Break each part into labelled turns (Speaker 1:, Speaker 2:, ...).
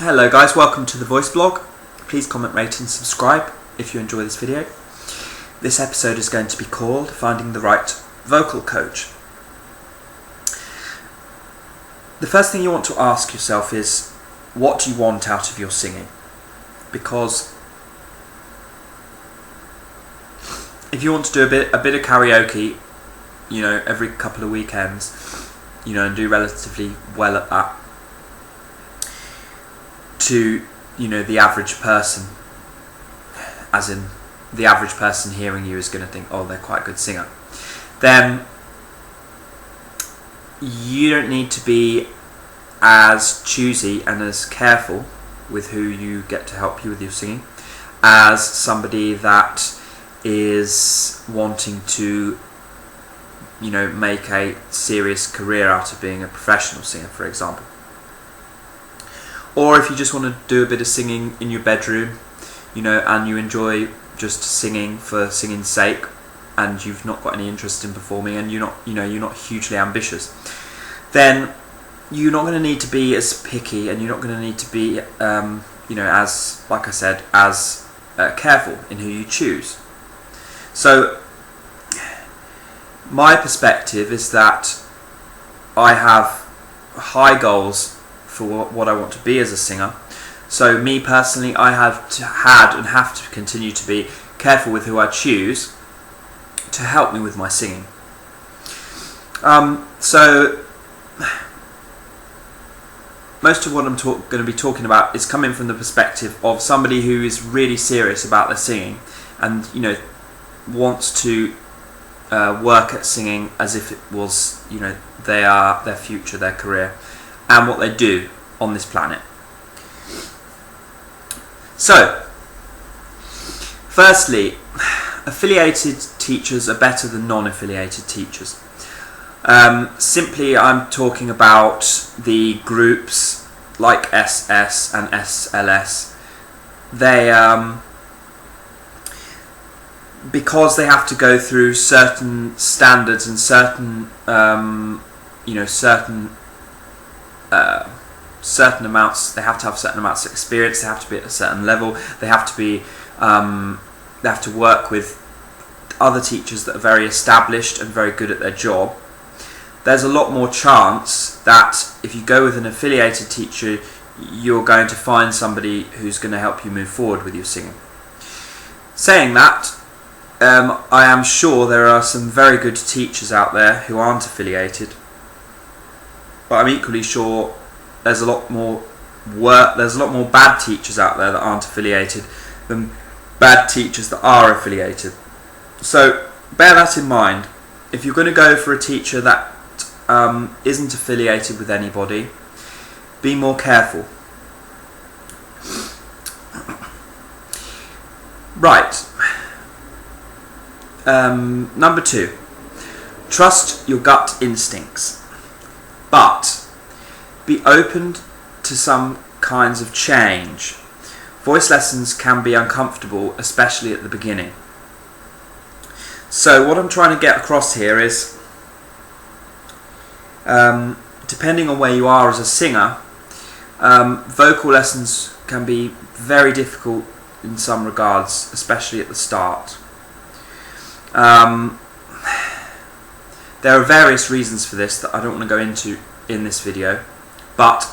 Speaker 1: Hello guys, welcome to the voice blog. Please comment, rate and subscribe if you enjoy this video. This episode is going to be called Finding the Right Vocal Coach. The first thing you want to ask yourself is, what do you want out of your singing? Because if you want to do a bit of karaoke, every couple of weekends, and do relatively well at that, to the average person, as in the average person hearing you is going to think, oh, they're quite a good singer, then you don't need to be as choosy and as careful with who you get to help you with your singing as somebody that is wanting to make a serious career out of being a professional singer, for example. Or if you just want to do a bit of singing in your bedroom, and you enjoy just singing for singing's sake, and you've not got any interest in performing, and you're not hugely ambitious, then you're not going to need to be as picky, and you're not going to need to be, as, like I said, as careful in who you choose. So, my perspective is that I have high goals for what I want to be as a singer. So me personally, I have had and have to continue to be careful with who I choose to help me with my singing. So most of what I'm going to be talking about is coming from the perspective of somebody who is really serious about their singing and wants to work at singing as if it was their future, their career, and what they do on this planet. So, firstly, affiliated teachers are better than non-affiliated teachers. Simply, I'm talking about the groups like SS and SLS. They, because they have to go through certain standards and certain certain amounts, they have to have certain amounts of experience, they have to be at a certain level, they have to work with other teachers that are very established and very good at their job. There's a lot more chance that if you go with an affiliated teacher, you're going to find somebody who's going to help you move forward with your singing. Saying that, I am sure there are some very good teachers out there who aren't affiliated, but I'm equally sure there's a lot more bad teachers out there that aren't affiliated than bad teachers that are affiliated. So bear that in mind. If you're going to go for a teacher that isn't affiliated with anybody, be more careful. Right. Number 2. Trust your gut instincts, but be open to some kinds of change. Voice lessons can be uncomfortable, especially at the beginning. So what I'm trying to get across here is, depending on where you are as a singer, vocal lessons can be very difficult in some regards, especially at the start. There are various reasons for this that I don't want to go into in this video, but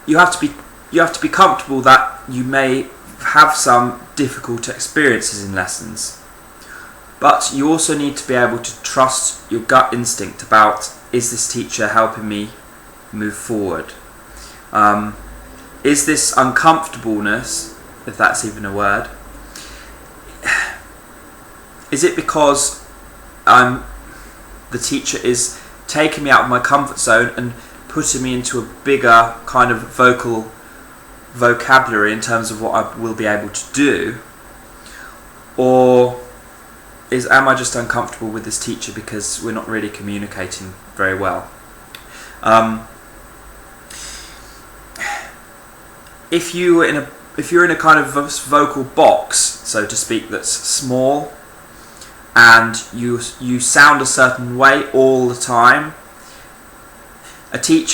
Speaker 1: you have to be comfortable that you may have some difficult experiences in lessons, but you also need to be able to trust your gut instinct about, is this teacher helping me move forward? Is this uncomfortableness, if that's even a word, is it because the teacher is taking me out of my comfort zone and putting me into a bigger kind of vocal vocabulary in terms of what I will be able to do? Or am I just uncomfortable with this teacher because we're not really communicating very well? If you're in a kind of vocal box, so to speak, that's small, and you sound a certain way all the time, a good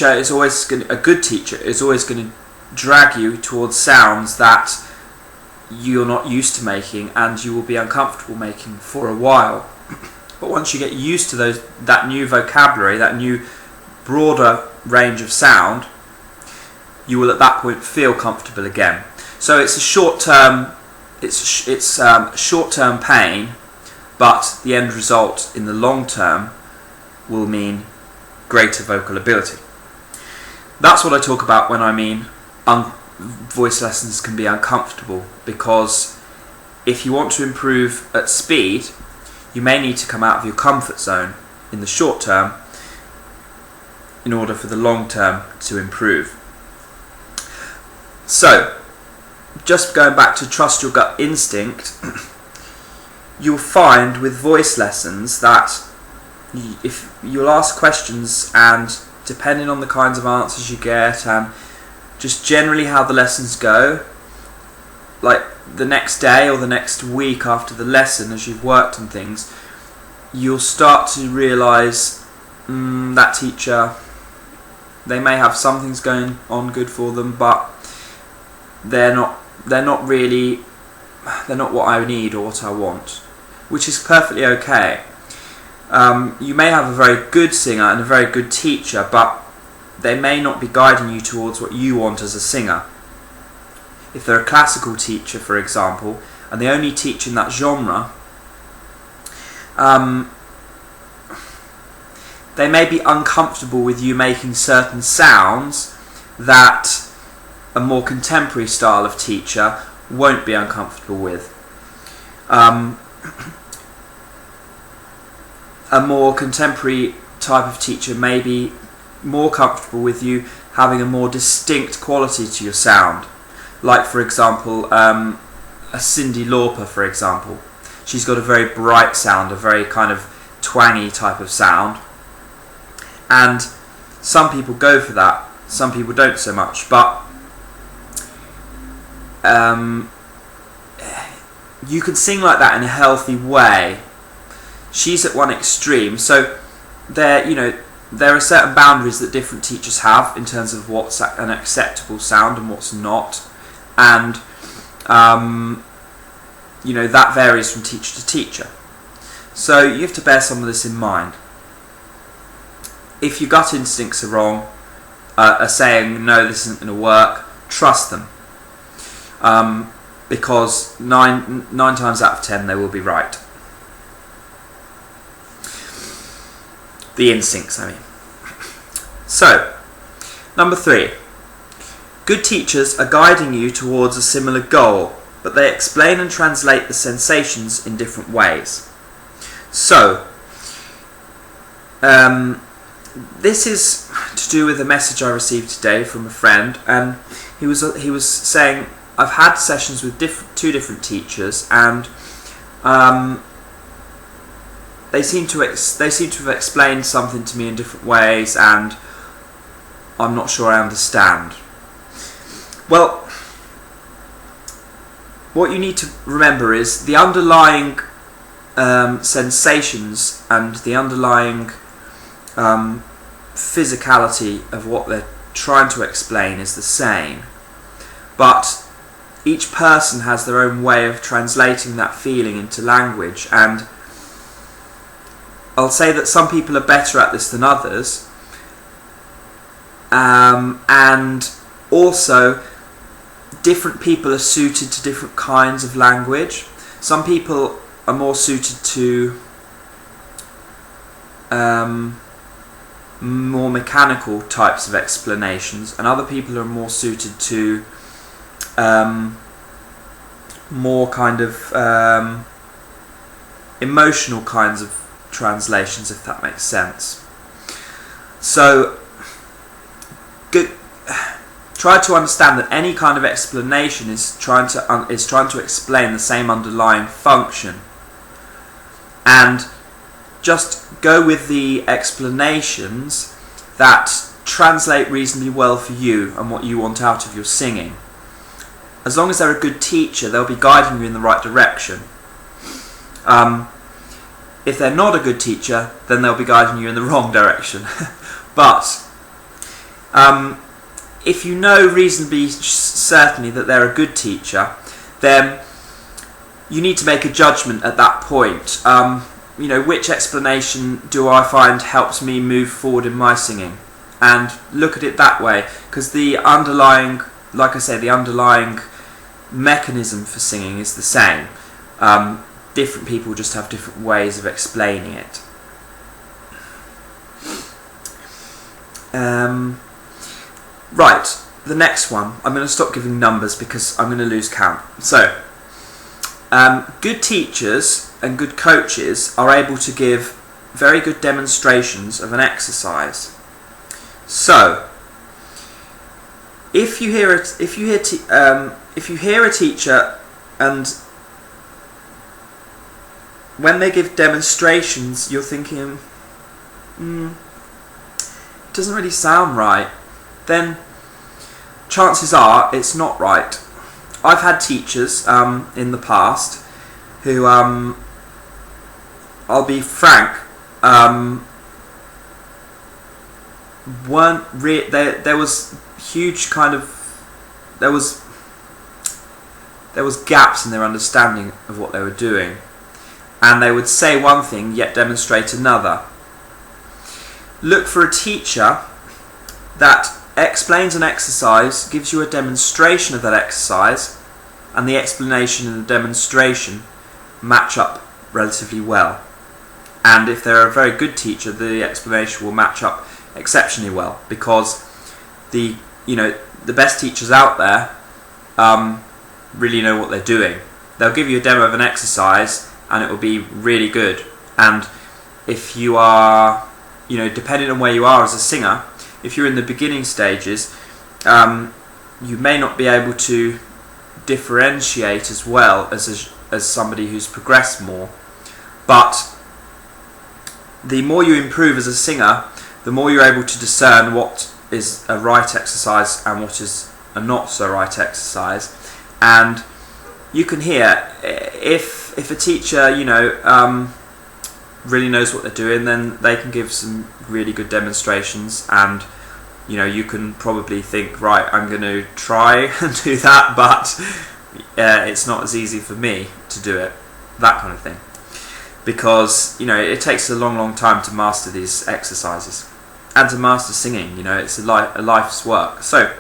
Speaker 1: teacher is always going to drag you towards sounds that you're not used to making and you will be uncomfortable making for a while. But once you get used to that new vocabulary, that new broader range of sound, you will at that point feel comfortable again. So it's a short-term pain, but the end result in the long term will mean greater vocal ability. That's what I talk about when I mean voice lessons can be uncomfortable, because if you want to improve at speed, you may need to come out of your comfort zone in the short term in order for the long term to improve. So, just going back to trust your gut instinct, you'll find with voice lessons that if you'll ask questions, and depending on the kinds of answers you get and just generally how the lessons go, like the next day or the next week after the lesson, as you've worked on things, you'll start to realise that teacher, they may have some things going on good for them, but they're not what I need or what I want, which is perfectly okay. You may have a very good singer and a very good teacher, but they may not be guiding you towards what you want as a singer. If they're a classical teacher, for example, and they only teach in that genre, they may be uncomfortable with you making certain sounds that a more contemporary style of teacher won't be uncomfortable with. A more contemporary type of teacher may be more comfortable with you having a more distinct quality to your sound. Like, for example, a Cyndi Lauper, for example. She's got a very bright sound, a very kind of twangy type of sound. And some people go for that, some people don't so much. But you can sing like that in a healthy way. She's at one extreme, so there are certain boundaries that different teachers have in terms of what's an acceptable sound and what's not, and that varies from teacher to teacher. So you have to bear some of this in mind. If your gut instincts are wrong, are saying no, this isn't going to work, trust them, because nine times out of 10 they will be right. The instincts, I mean. So, number 3. Good teachers are guiding you towards a similar goal, but they explain and translate the sensations in different ways. So, this is to do with a message I received today from a friend, and he was saying, I've had sessions with two different teachers, and they seem to have explained something to me in different ways, and I'm not sure I understand. Well, what you need to remember is the underlying sensations and the underlying physicality of what they're trying to explain is the same, but each person has their own way of translating that feeling into language, and I'll say that some people are better at this than others, and also different people are suited to different kinds of language. Some people are more suited to more mechanical types of explanations, and other people are more suited to more kind of emotional kinds of translations, if that makes sense. So try to understand that any kind of explanation is trying to explain the same underlying function, and just go with the explanations that translate reasonably well for you and what you want out of your singing. As long as they're a good teacher, they'll be guiding you in the right direction. If they're not a good teacher, then they'll be guiding you in the wrong direction. But if you know reasonably certainly that they're a good teacher, then you need to make a judgment at that point. Which explanation do I find helps me move forward in my singing? And look at it that way, because the underlying mechanism for singing is the same. Different people just have different ways of explaining it. Right, the next one. I'm going to stop giving numbers because I'm going to lose count. So, good teachers and good coaches are able to give very good demonstrations of an exercise. So, if you hear a teacher and when they give demonstrations, you're thinking, it doesn't really sound right, then chances are it's not right. I've had teachers in the past who, I'll be frank, weren't there was huge there was gaps in their understanding of what they were doing, and they would say one thing yet demonstrate another. Look for a teacher that explains an exercise, gives you a demonstration of that exercise, and the explanation and the demonstration match up relatively well. And if they're a very good teacher, the explanation will match up exceptionally well, because the best teachers out there really know what they're doing. They'll give you a demo of an exercise and it will be really good. And if you are, depending on where you are as a singer, if you're in the beginning stages, you may not be able to differentiate as well as somebody who's progressed more. But the more you improve as a singer, the more you're able to discern what is a right exercise and what is a not so right exercise. And you can hear if a teacher really knows what they're doing, then they can give some really good demonstrations, and you can probably think, right, I'm going to try and do that, but it's not as easy for me to do it, that kind of thing, because it takes a long time to master these exercises and to master singing. It's a life's work. So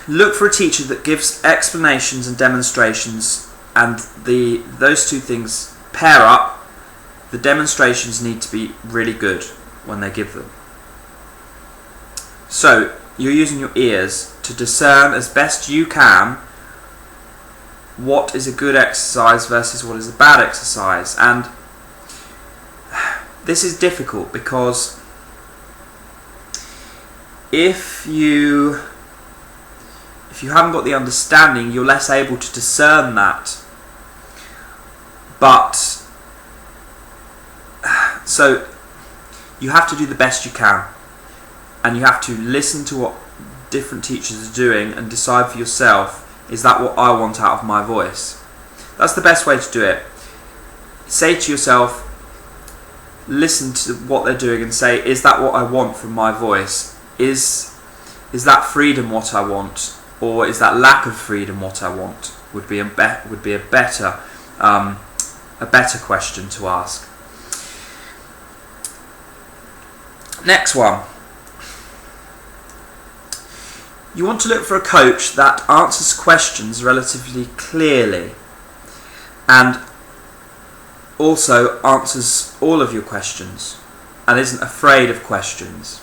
Speaker 1: look for a teacher that gives explanations and demonstrations, and those two things pair up. The demonstrations need to be really good when they give them. So you're using your ears to discern as best you can what is a good exercise versus what is a bad exercise. And this is difficult because if you haven't got the understanding, you're less able to discern that. But so you have to do the best you can, and you have to listen to what different teachers are doing and decide for yourself, is that what I want out of my voice? That's the best way to do it. Say to yourself, listen to what they're doing and say, is that what I want from my voice? Is that freedom what I want, or is that lack of freedom what I want? Would be a better question to ask. Next one. You want to look for a coach that answers questions relatively clearly and also answers all of your questions and isn't afraid of questions.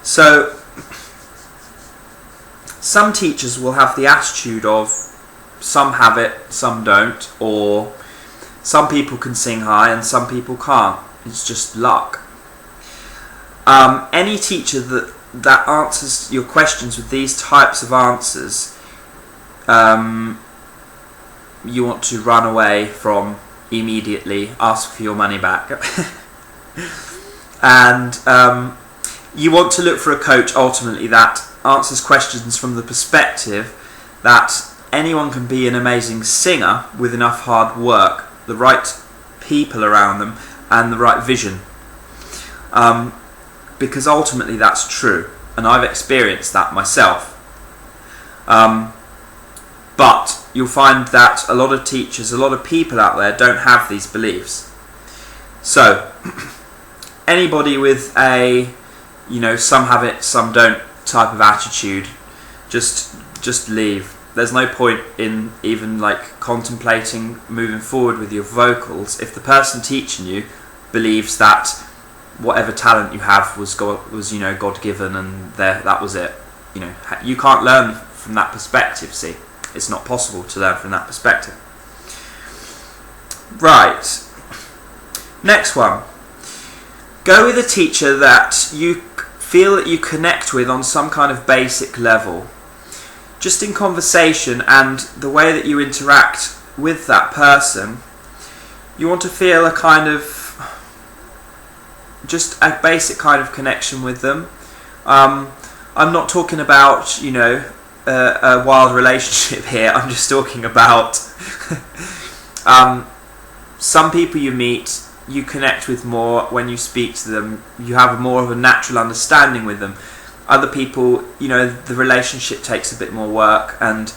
Speaker 1: So some teachers will have the attitude of some have it, some don't, or some people can sing high and some people can't. It's just luck. Any teacher that answers your questions with these types of answers, you want to run away from immediately, ask for your money back. And you want to look for a coach ultimately that answers questions from the perspective that anyone can be an amazing singer with enough hard work, the right people around them, and the right vision. because ultimately that's true, and I've experienced that myself. But you'll find that a lot of teachers, a lot of people out there don't have these beliefs. So anybody with a, some have it, some don't type of attitude, just leave. There's no point in even contemplating moving forward with your vocals if the person teaching you believes that whatever talent you have was God-given, and that was it. You can't learn from that perspective. See, it's not possible to learn from that perspective. Right. Next one. Go with a teacher that you feel that you connect with on some kind of basic level. Just in conversation and the way that you interact with that person, you want to feel a kind of, just a basic kind of connection with them. I'm not talking about, a wild relationship here. I'm just talking about some people you meet, you connect with more when you speak to them. You have more of a natural understanding with them. Other people, the relationship takes a bit more work, and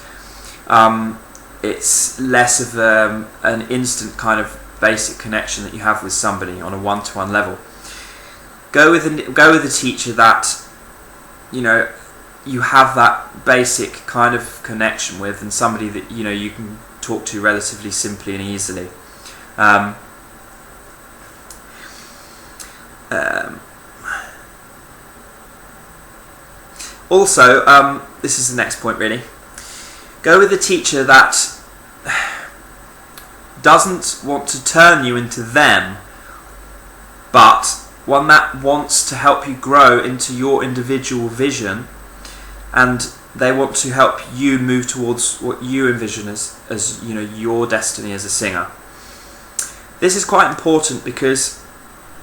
Speaker 1: it's less of an instant kind of basic connection that you have with somebody on a one-to-one level. Go with a teacher that you have that basic kind of connection with, and somebody that you can talk to relatively simply and easily. Also, this is the next point really. Go with a teacher that doesn't want to turn you into them, but one that wants to help you grow into your individual vision, and they want to help you move towards what you envision as your destiny as a singer. This is quite important because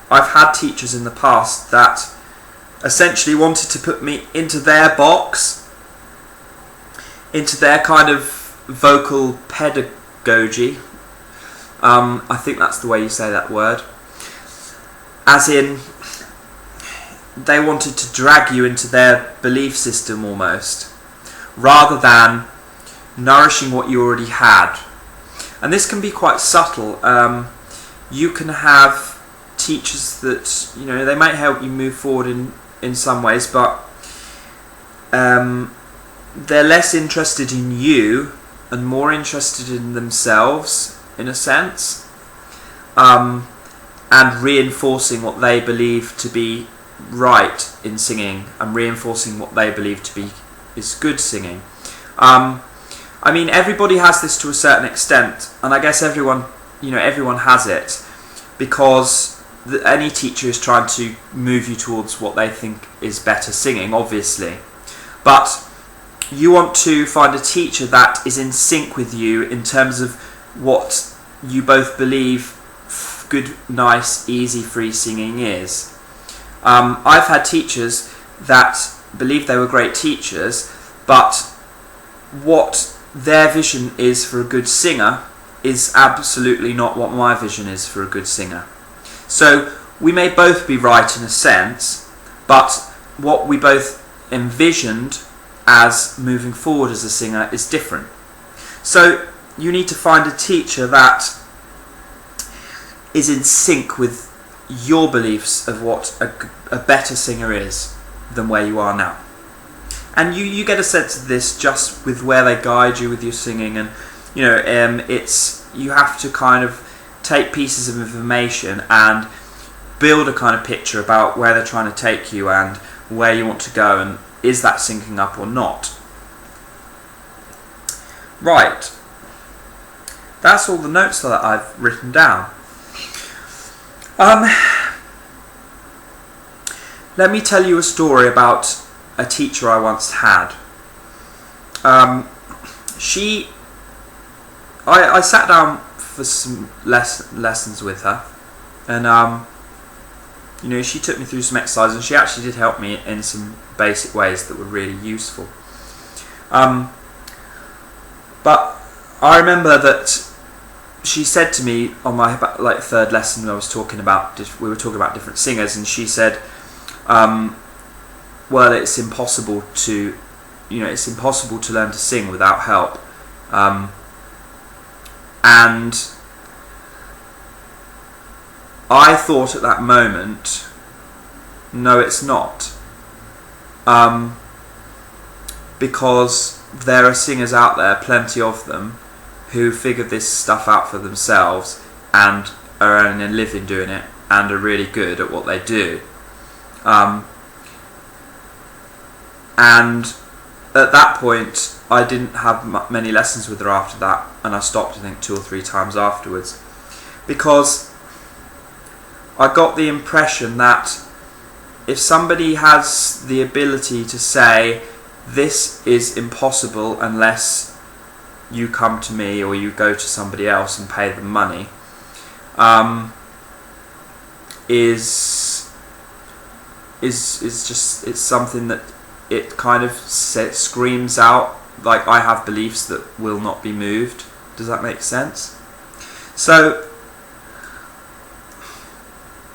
Speaker 1: I've had teachers in the past that essentially wanted to put me into their box, into their kind of vocal pedagogy. I think that's the way you say that word. As in, they wanted to drag you into their belief system almost, rather than nourishing what you already had. And this can be quite subtle. You can have teachers that, they might help you move forward in some ways, but they're less interested in you and more interested in themselves, in a sense, and reinforcing what they believe to be right in singing, and reinforcing what they believe to be is good singing. Everybody has this to a certain extent, and I guess everyone has it, because any teacher is trying to move you towards what they think is better singing, obviously. But you want to find a teacher that is in sync with you in terms of what you both believe good, nice, easy, free singing is. I've had teachers that believed they were great teachers, but what their vision is for a good singer is absolutely not what my vision is for a good singer. So we may both be right in a sense, but what we both envisioned as moving forward as a singer is different. So you need to find a teacher that is in sync with your beliefs of what a better singer is than where you are now. And you get a sense of this just with where they guide you with your singing, and you have to kind of take pieces of information and build a kind of picture about where they're trying to take you and where you want to go, and is that syncing up or not. Right, that's all the notes that I've written down. Let me tell you a story about a teacher I once had. I sat down for some lessons with her, and she took me through some exercises, and she actually did help me in some basic ways that were really useful. But I remember that she said to me on my third lesson, we were talking about different singers, and she said, well, it's impossible to learn to sing without help, and I thought at that moment, no, it's not, because there are singers out there, plenty of them, who figured this stuff out for themselves and are earning a living doing it and are really good at what they do. And at that point, I didn't have many lessons with her after that, and I stopped, I think, 2 or 3 times afterwards, because I got the impression that if somebody has the ability to say, this is impossible unless you come to me or you go to somebody else and pay them money, is just, it's something that it kind of screams out like, I have beliefs that will not be moved. Does that make sense? So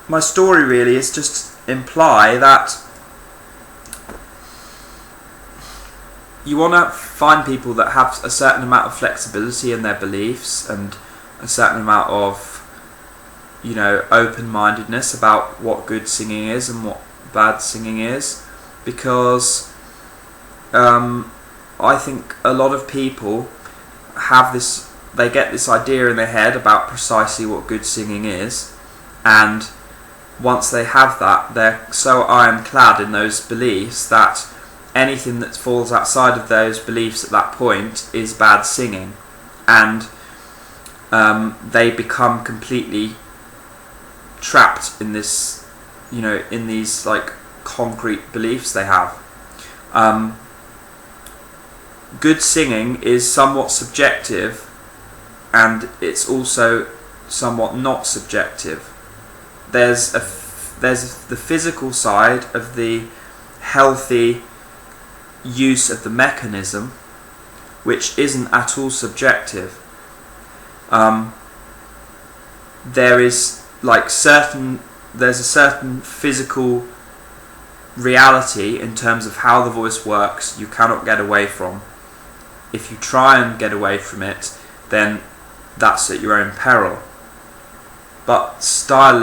Speaker 1: my story really is just imply that you want to find people that have a certain amount of flexibility in their beliefs and a certain amount of, open-mindedness about what good singing is and what bad singing is, because I think a lot of people they get this idea in their head about precisely what good singing is, and once they have that, they're so ironclad in those beliefs that anything that falls outside of those beliefs at that point is bad singing, and they become completely trapped in this, in these like concrete beliefs they have. Good singing is somewhat subjective, and it's also somewhat not subjective. There's the physical side of the healthy use of the mechanism, which isn't at all subjective. There's a certain physical reality in terms of how the voice works you cannot get away from. If you try and get away from it, then that's at your own peril. But style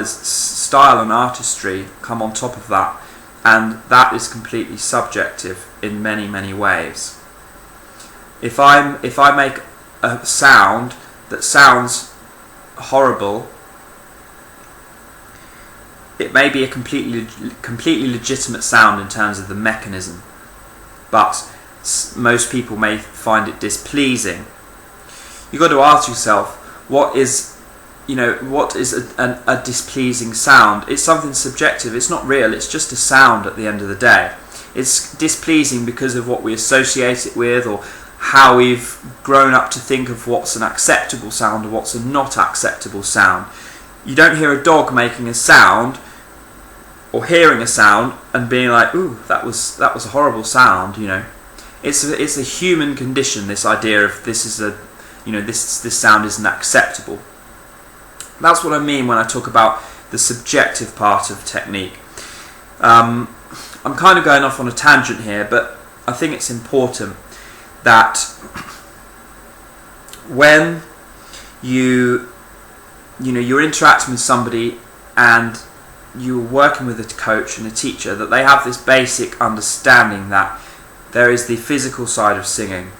Speaker 1: and artistry come on top of that, and that is completely subjective in many, many ways. If I make a sound that sounds horrible, it may be a completely legitimate sound in terms of the mechanism, but most people may find it displeasing. You've got to ask yourself, what is a displeasing sound? It's something subjective. It's not real. It's just a sound at the end of the day. It's displeasing because of what we associate it with, or how we've grown up to think of what's an acceptable sound or what's a not acceptable sound. You don't hear a dog making a sound or hearing a sound and being like, ooh, that was a horrible sound. It's a human condition, this idea of this sound isn't acceptable. That's what I mean when I talk about the subjective part of technique. I'm kind of going off on a tangent here, but I think it's important that when you're interacting with somebody and you're working with a coach and a teacher, that they have this basic understanding that there is the physical side of singing,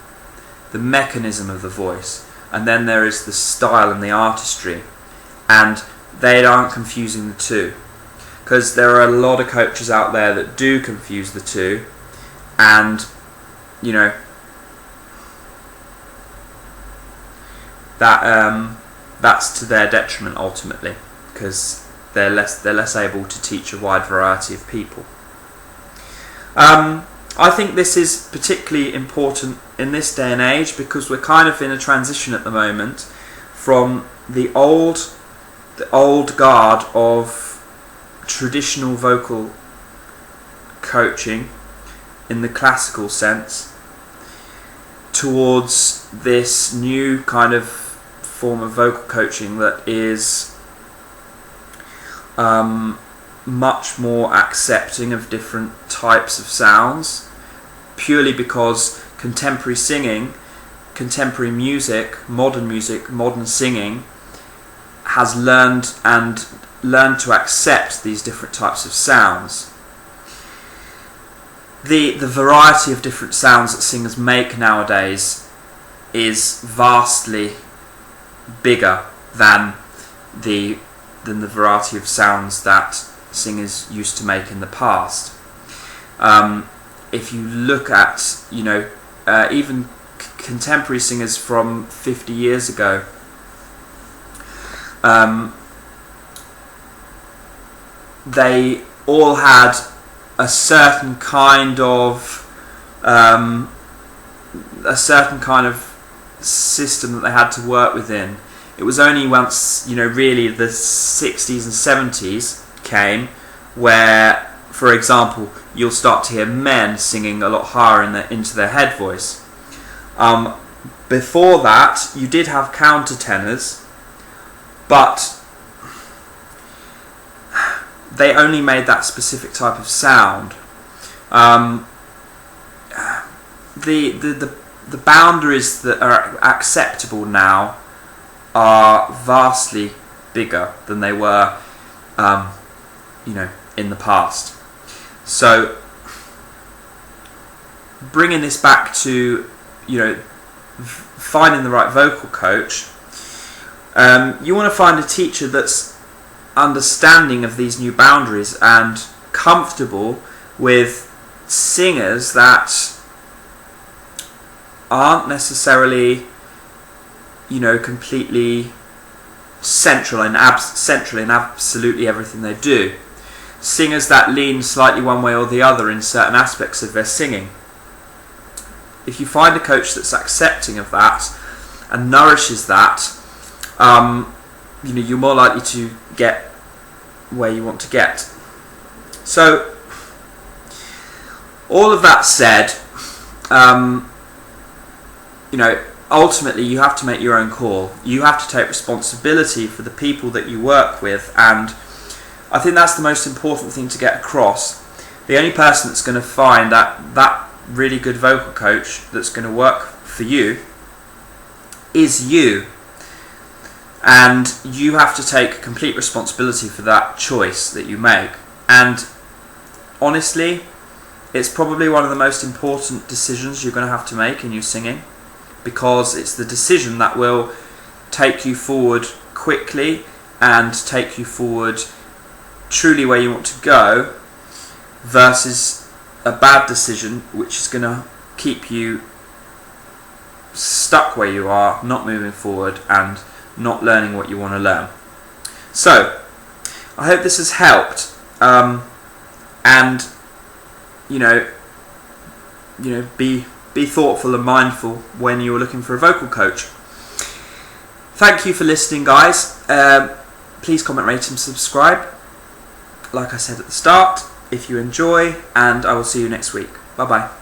Speaker 1: the mechanism of the voice, and then there is the style and the artistry, and they aren't confusing the two, because there are a lot of coaches out there that do confuse the two, and that's to their detriment ultimately, because they're less able to teach a wide variety of people. I think this is particularly important in this day and age, because we're kind of in a transition at the moment from the old guard of traditional vocal coaching in the classical sense towards this new kind of form of vocal coaching that is much more accepting of different types of sounds, purely because contemporary singing, contemporary music, modern singing has learned to accept these different types of sounds. The variety of different sounds that singers make nowadays is vastly bigger than the variety of sounds that singers used to make in the past. If you look at, even contemporary singers from 50 years ago, they all had a certain kind of system that they had to work within. It was only once, really the 60s and 70s came where, for example, you'll start to hear men singing a lot higher into their head voice. Before that, you did have countertenors, but they only made that specific type of sound. The boundaries that are acceptable now are vastly bigger than they were, in the past. So, bringing this back to, finding the right vocal coach, you want to find a teacher that's understanding of these new boundaries and comfortable with singers that aren't necessarily, completely central in absolutely everything they do. Singers that lean slightly one way or the other in certain aspects of their singing. If you find a coach that's accepting of that and nourishes that, you're more likely to get where you want to get. So, all of that said, ultimately you have to make your own call. You have to take responsibility for the people that you work with, and I think that's the most important thing to get across. The only person that's going to find that really good vocal coach that's going to work for you is you. And you have to take complete responsibility for that choice that you make. And honestly, it's probably one of the most important decisions you're going to have to make in your singing, because it's the decision that will take you forward quickly and take you forward truly where you want to go, versus a bad decision which is going to keep you stuck where you are, not moving forward and not learning what you want to learn. So, I hope this has helped, and be thoughtful and mindful when you're looking for a vocal coach. Thank you for listening, guys. Please comment, rate and subscribe, like I said at the start, if you enjoy, and I will see you next week. Bye bye.